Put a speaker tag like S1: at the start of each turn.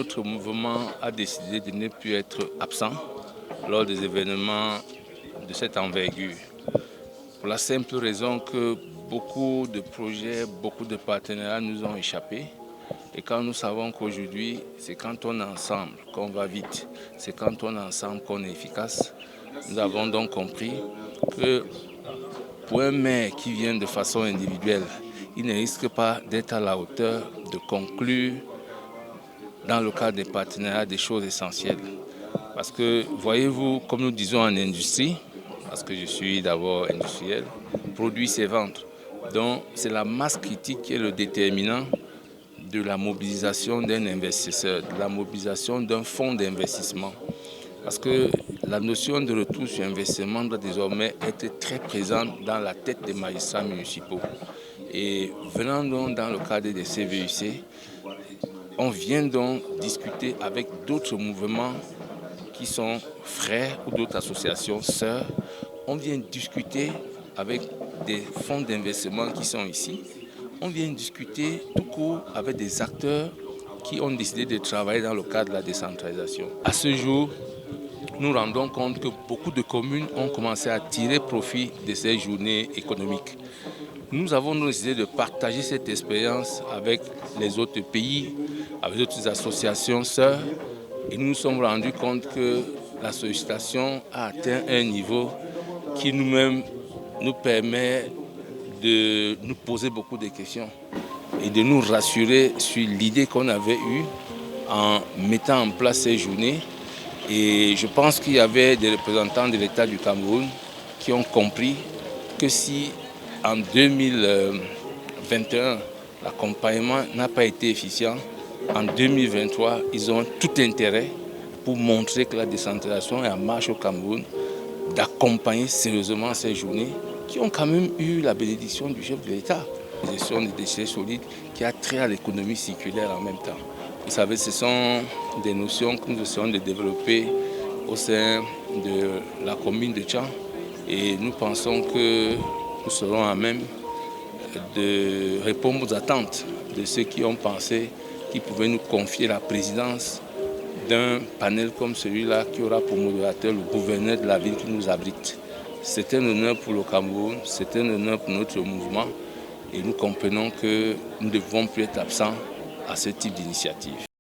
S1: notre mouvement a décidé de ne plus être absent lors des événements de cette envergure. Pour la simple raison que beaucoup de projets, beaucoup de partenariats nous ont échappé. Et quand nous savons qu'aujourd'hui, c'est quand on est ensemble qu'on va vite, c'est quand on est ensemble qu'on est efficace, nous avons donc compris que pour un maire qui vient de façon individuelle, il ne risque pas d'être à la hauteur de conclure dans le cadre des partenariats des choses essentielles. Parce que, voyez-vous, comme nous disons en industrie, parce que je suis d'abord industriel, produit c'est vendre. Donc c'est la masse critique qui est le déterminant de la mobilisation d'un investisseur, de la mobilisation d'un fonds d'investissement. Parce que la notion de retour sur investissement doit désormais être très présente dans la tête des magistrats municipaux. Et venant donc dans le cadre des CVUC, on vient donc discuter avec d'autres mouvements qui sont frères ou d'autres associations sœurs. On vient discuter avec des fonds d'investissement qui sont ici. On vient discuter tout court avec des acteurs qui ont décidé de travailler dans le cadre de la décentralisation. À ce jour, nous rendons compte que beaucoup de communes ont commencé à tirer profit de ces journées économiques. Nous avons décidé de partager cette expérience avec les autres pays, avec d'autres associations sœurs, et nous nous sommes rendus compte que la sollicitation a atteint un niveau qui nous-mêmes nous permet de nous poser beaucoup de questions et de nous rassurer sur l'idée qu'on avait eue en mettant en place ces journées. Et je pense qu'il y avait des représentants de l'État du Cameroun qui ont compris que si en 2021 l'accompagnement n'a pas été efficient, en 2023 ils ont tout intérêt pour montrer que la décentralisation est en marche au Cameroun, d'accompagner sérieusement ces journées qui ont quand même eu la bénédiction du chef de l'État. La gestion des déchets solides qui a trait à l'économie circulaire en même temps. Vous savez, ce sont des notions que nous essayons de développer au sein de la commune de Tchang et nous pensons que nous serons à même de répondre aux attentes de ceux qui ont pensé qu'ils pouvaient nous confier la présidence d'un panel comme celui-là qui aura pour modérateur le gouverneur de la ville qui nous abrite. C'est un honneur pour le Cameroun, c'est un honneur pour notre mouvement et nous comprenons que nous ne devons plus être absents à ce type d'initiative.